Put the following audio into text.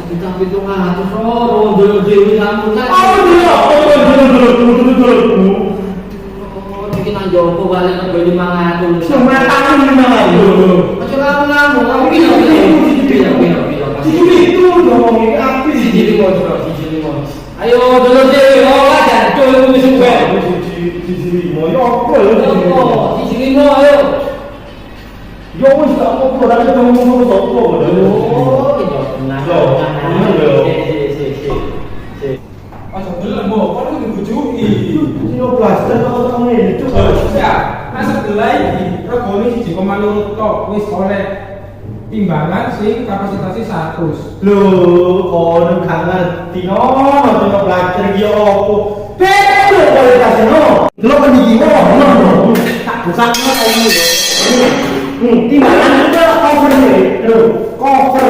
Kita pitung atus loro dulu dewi kamu kan. Oh iya, dulu. Oh, bikin aja apa balik ke 500. Cuma tahun 500. Macam kamu kamu bilang. Jadi itu dong, ini api. Siji limo. Ayo dulu dewi, oh aja, dulu musuh gue. Siji limo, ya apa ya? Siji limo ayo. Ya wis gak apa-apa, ora ketemu ngono apa. Oh, iya tenang. Aja belum mau, kau itu dibujuki. Sing blaster kok ngene itu. Ya, nah sebelah ini, regone 1,2 tok wis oleh timbangan sing kapasitasnya 100. Lho, kono gak ngerti no, no blaster iki opo. Betul kualitasnya. Delok kan iki ngono. Tak busakno kaya ngono. Timbangan itu cover nih. Lho, cover.